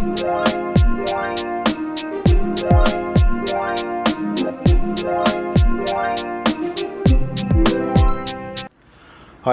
Hi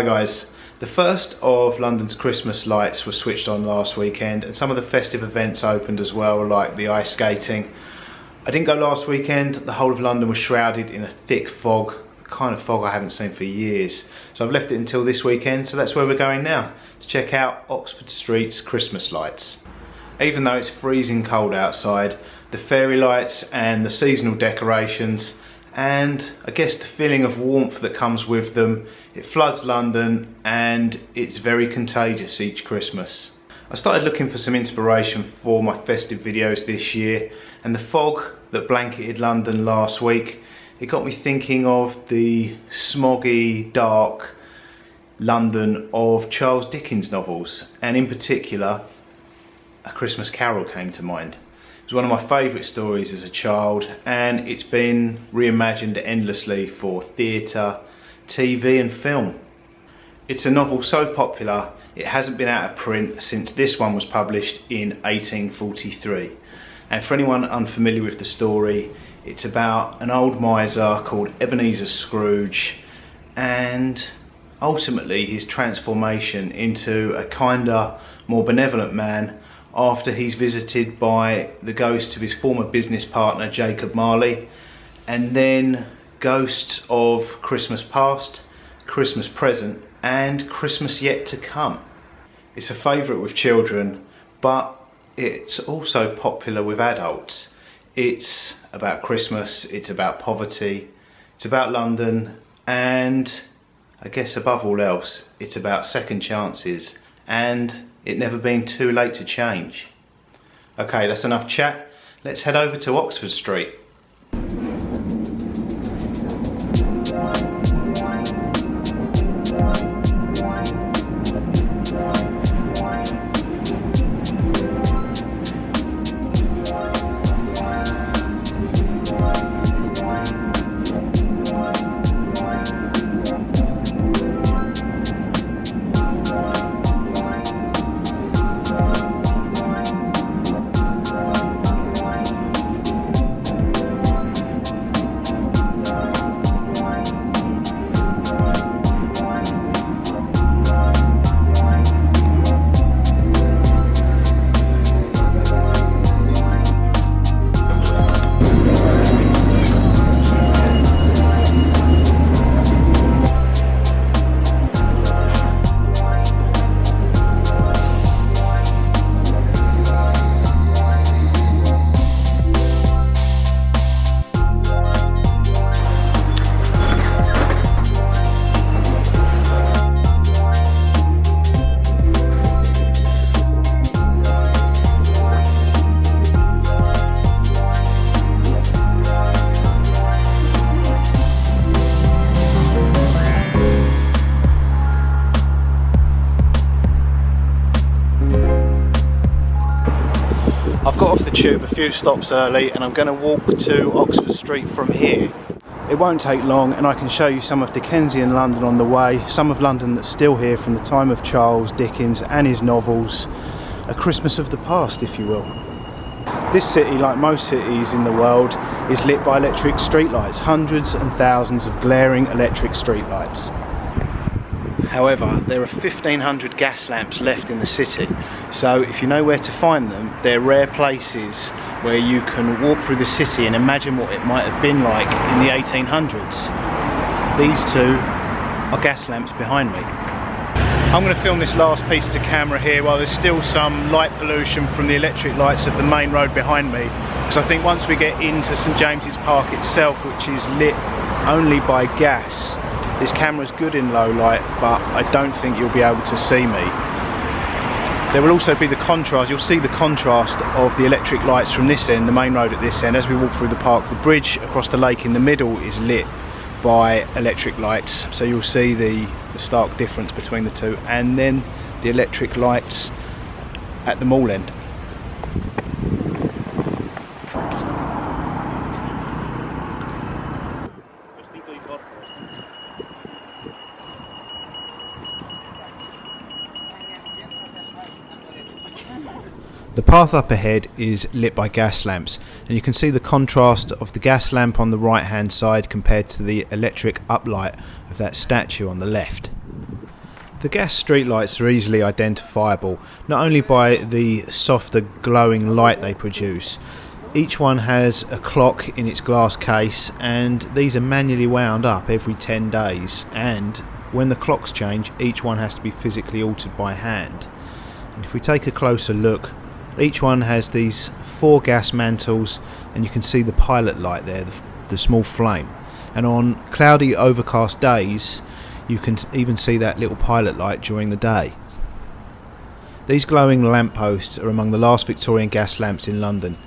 guys, the first of London's Christmas lights was switched on last weekend and some of the festive events opened as well, like the ice skating. I didn't go last weekend. The whole of London was shrouded in a thick fog, the kind of fog I haven't seen for years. So I've left it until this weekend, so that's where we're going now, to check out Oxford Street's Christmas lights. Even though it's freezing cold outside, the fairy lights and the seasonal decorations, and I guess the feeling of warmth that comes with them, it floods London and it's very contagious each Christmas. I started looking for some inspiration for my festive videos this year, and the fog that blanketed London last week, it got me thinking of the smoggy, dark London of Charles Dickens novels, and in particular, A Christmas Carol came to mind. It was one of my favourite stories as a child, and it's been reimagined endlessly for theatre, TV and film. It's a novel so popular it hasn't been out of print since this one was published in 1843. And for anyone unfamiliar with the story, it's about an old miser called Ebenezer Scrooge and ultimately his transformation into a kinder, more benevolent man after he's visited by the ghost of his former business partner Jacob Marley, and then ghosts of Christmas past, Christmas present and Christmas yet to come. It's a favourite with children, but it's also popular with adults. It's about Christmas, it's about poverty, it's about London, and I guess above all else, it's about second chances and it never being too late to change. Okay, that's enough chat. Let's head over to Oxford Street. I've got off the tube a few stops early and I'm going to walk to Oxford Street from here. It won't take long and I can show you some of Dickensian London on the way, some of London that's still here from the time of Charles Dickens and his novels, a Christmas of the past if you will. This city, like most cities in the world, is lit by electric streetlights, hundreds and thousands of glaring electric streetlights. However, there are 1,500 gas lamps left in the city, so if you know where to find them, they're rare places where you can walk through the city and imagine what it might have been like in the 1800s. These two are gas lamps behind me. I'm going to film this last piece to camera here while there's still some light pollution from the electric lights of the main road behind me, because I think once we get into St James's Park itself, which is lit only by gas, this camera's good in low light, but I don't think you'll be able to see me. There will also be the contrast, you'll see the contrast of the electric lights from this end, the main road at this end. As we walk through the park, the bridge across the lake in the middle is lit by electric lights, so you'll see the stark difference between the two, and then the electric lights at the mall end. The path up ahead is lit by gas lamps, and you can see the contrast of the gas lamp on the right hand side compared to the electric uplight of that statue on the left. The gas streetlights are easily identifiable, not only by the softer glowing light they produce. Each one has a clock in its glass case, and these are manually wound up every 10 days, and when the clocks change, each one has to be physically altered by hand. And if we take a closer look, each one has these 4 gas mantles, and you can see the pilot light there, the small flame. And on cloudy, overcast days, you can even see that little pilot light during the day. These glowing lampposts are among the last Victorian gas lamps in London.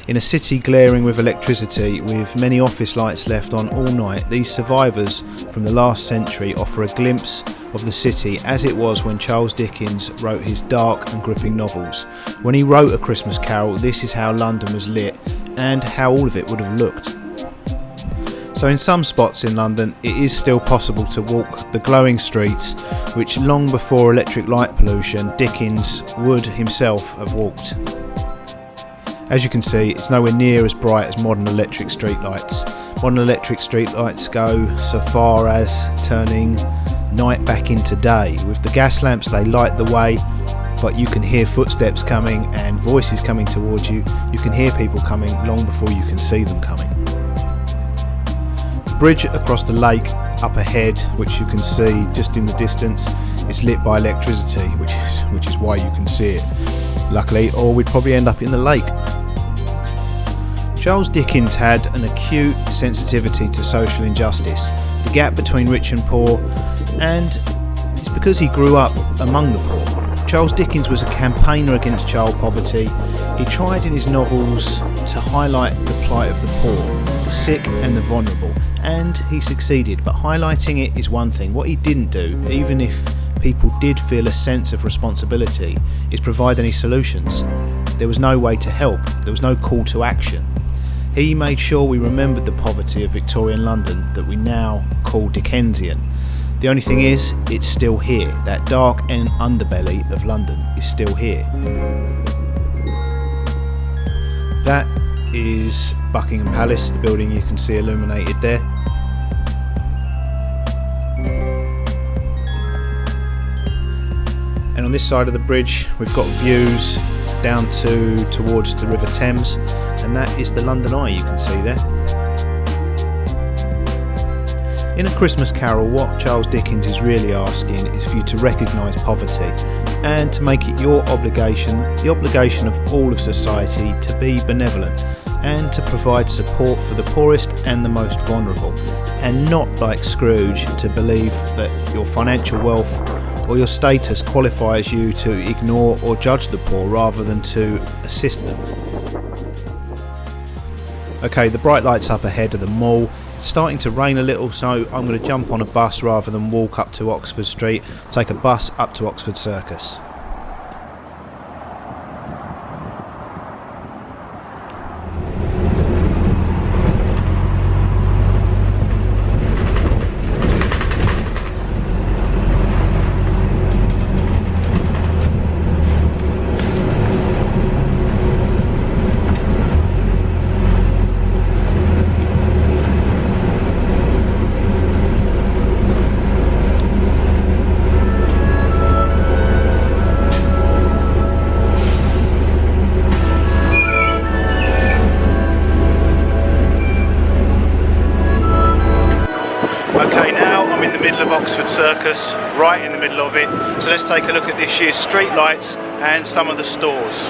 In a city glaring with electricity, with many office lights left on all night, these survivors from the last century offer a glimpse of the city as it was when Charles Dickens wrote his dark and gripping novels. When he wrote A Christmas Carol, this is how London was lit and how all of it would have looked. So in some spots in London, it is still possible to walk the glowing streets, which long before electric light pollution, Dickens would himself have walked. As you can see, it's nowhere near as bright as modern electric streetlights. Modern electric streetlights go so far as turning night back into day. With the gas lamps, they light the way, but you can hear footsteps coming and voices coming towards you. You can hear people coming long before you can see them coming. The bridge across the lake up ahead, which you can see just in the distance, is lit by electricity, which is why you can see it. Luckily, or we'd probably end up in the lake. Charles Dickens had an acute sensitivity to social injustice, the gap between rich and poor, and it's because he grew up among the poor. Charles Dickens was a campaigner against child poverty. He tried in his novels to highlight the plight of the poor, the sick and the vulnerable, and he succeeded, but highlighting it is one thing. What he didn't do, even if people did feel a sense of responsibility, is provide any solutions. There was no way to help, there was no call to action. He made sure we remembered the poverty of Victorian London that we now call Dickensian. The only thing is, it's still here. That dark and underbelly of London is still here. That is Buckingham Palace, the building you can see illuminated there. And on this side of the bridge we've got views down towards the River Thames, and that is the London Eye you can see there. In A Christmas Carol, what Charles Dickens is really asking is for you to recognise poverty and to make it your obligation, the obligation of all of society, to be benevolent and to provide support for the poorest and the most vulnerable, and not, like Scrooge, to believe that your financial wealth or your status qualifies you to ignore or judge the poor rather than to assist them. Okay, the bright lights up ahead of the mall. It's starting to rain a little, so I'm going to jump on a bus rather than walk up to Oxford Street. Take a bus up to Oxford Circus. Oxford Circus, right in the middle of it. So let's take a look at this year's street lights and some of the stores.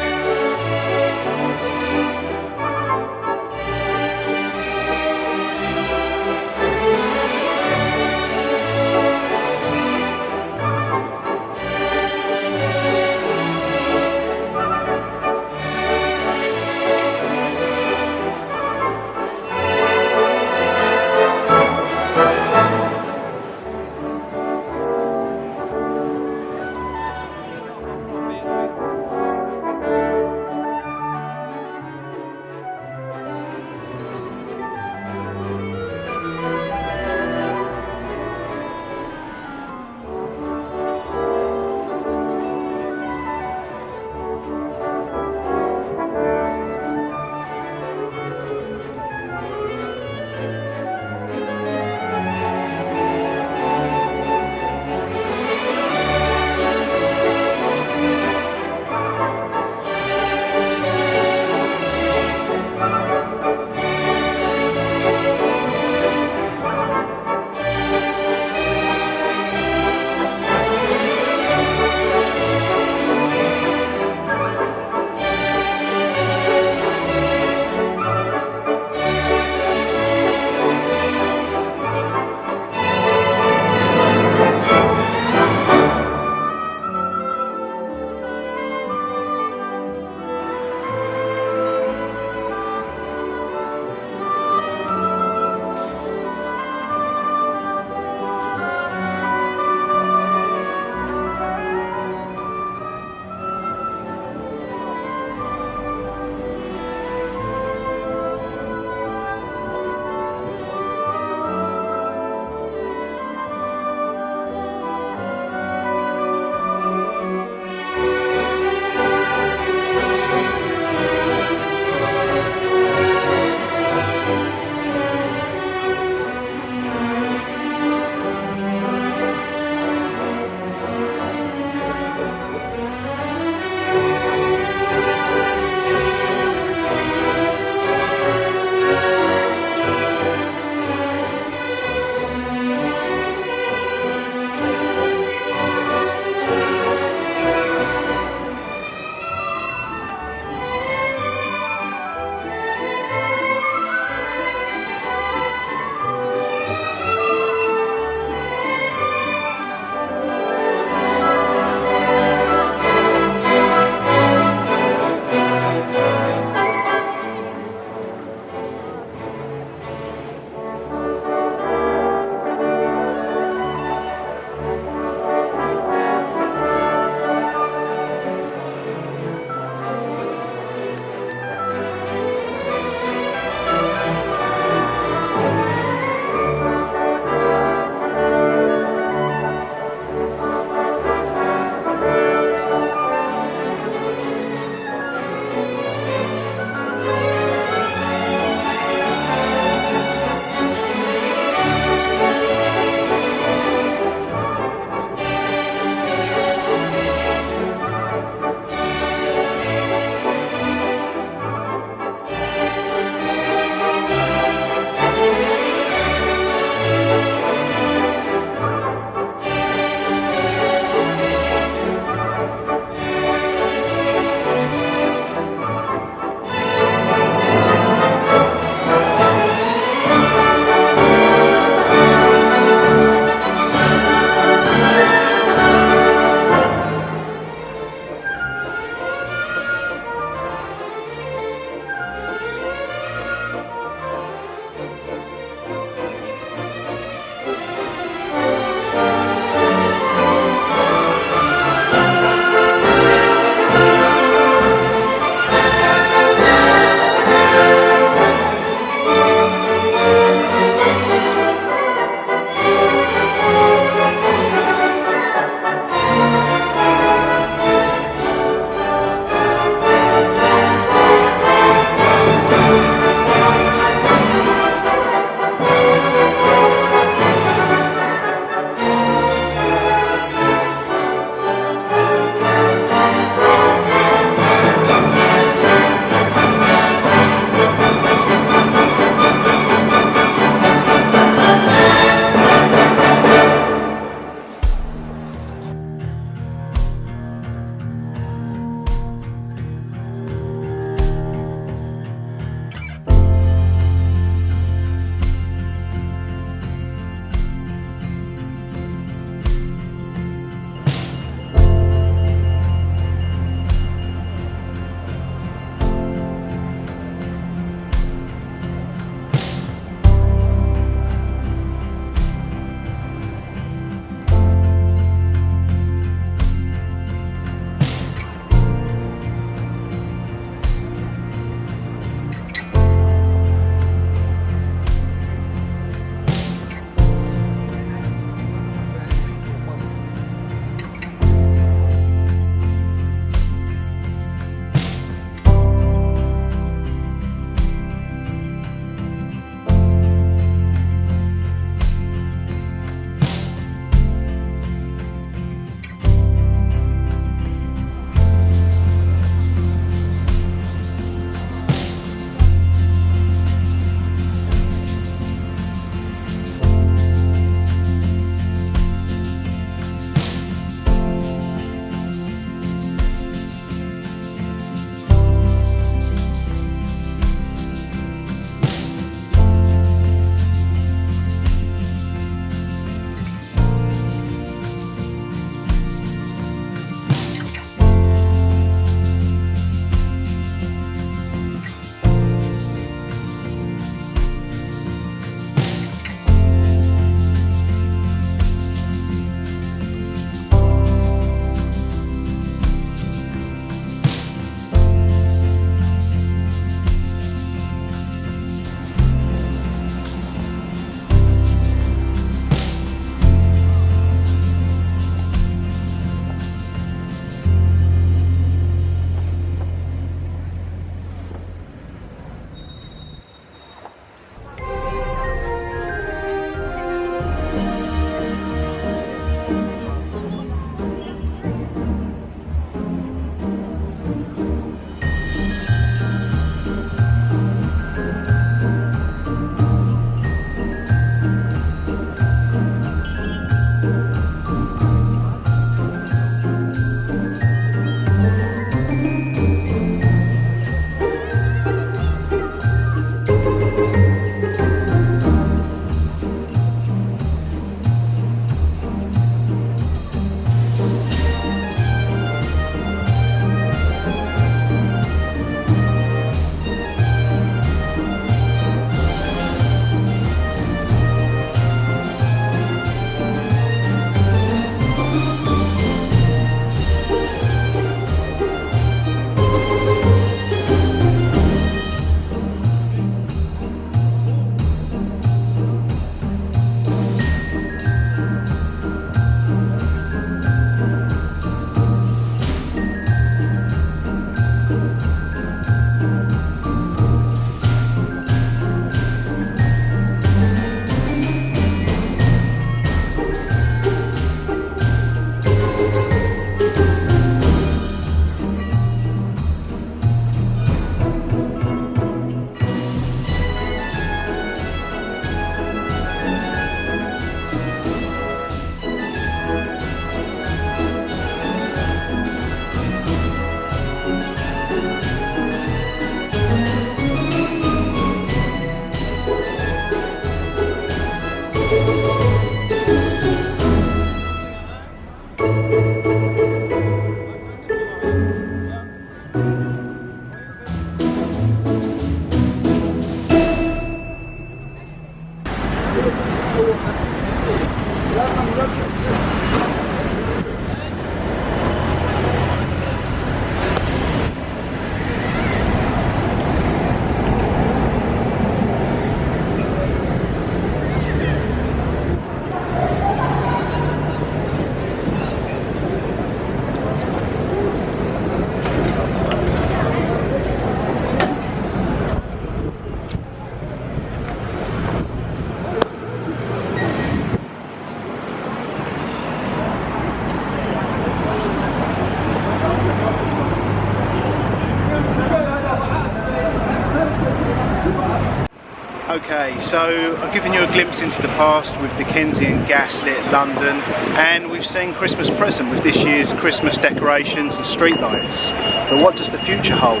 Okay, so I've given you a glimpse into the past with Dickensian gaslit London, and we've seen Christmas present with this year's Christmas decorations and streetlights. But what does the future hold?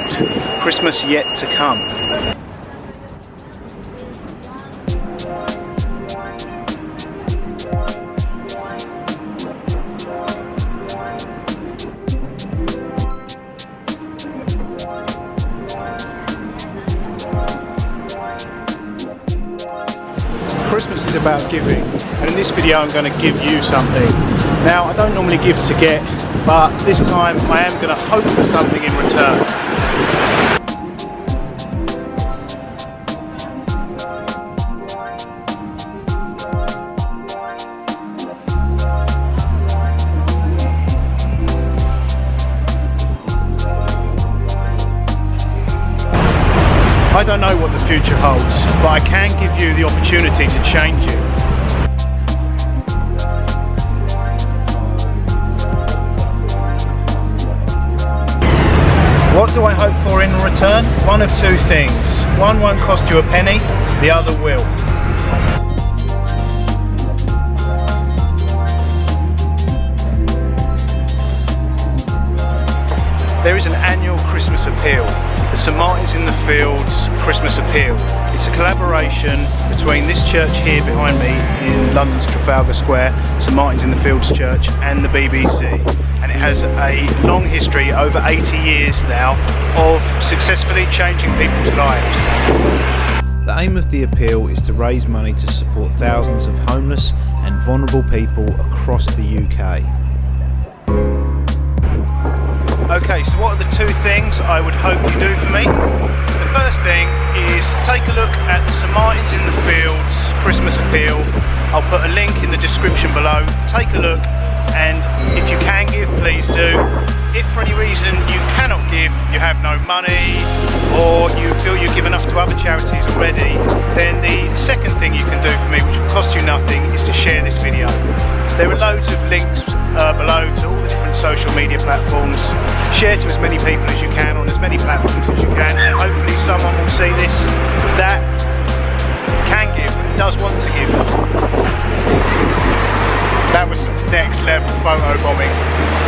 Christmas yet to come. Christmas is about giving, and in this video I'm going to give you something. Now, I don't normally give to get, but this time I am going to hope for something in return. I don't know what the future holds, but I can give you the opportunity to change it. What do I hope for in return? One of two things. One won't cost you a penny, the other will. There is an annual Christmas appeal, the St Martin's in the Fields Christmas Appeal. It's a collaboration between this church here behind me in London's Trafalgar Square, St Martin's in the Fields Church, and the BBC. And it has a long history, over 80 years now, of successfully changing people's lives. The aim of the appeal is to raise money to support thousands of homeless and vulnerable people across the UK. Okay, so what are the two things I would hope you do for me? The first thing is take a look at the St Martin's in the Fields Christmas Appeal. I'll put a link in the description below. Take a look, and if you can give, please do. If for any reason you cannot give, you have no money, or you feel you've given enough to other charities already, then the second thing you can do for me, which will cost you nothing, is to share this video. There are loads of links below to all the different social media platforms. Share to as many people as you can on as many platforms as you can, and hopefully someone will see this that can give and does want to give. That was some next level photo bombing.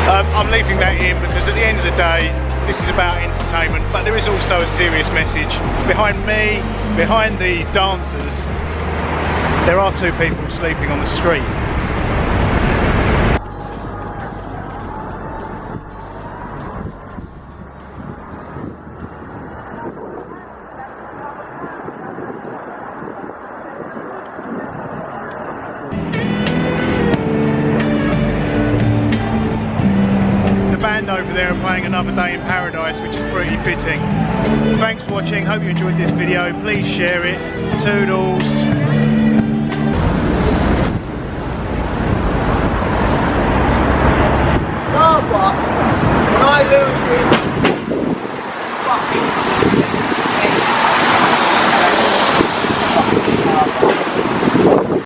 I'm leaving that in because at the end of the day this is about entertainment, but there is also a serious message. Behind me, behind the dancers, there are two people sleeping on the street. Over there and playing Another Day in Paradise, which is pretty fitting. Thanks for watching, hope you enjoyed this video. Please share it. Toodles.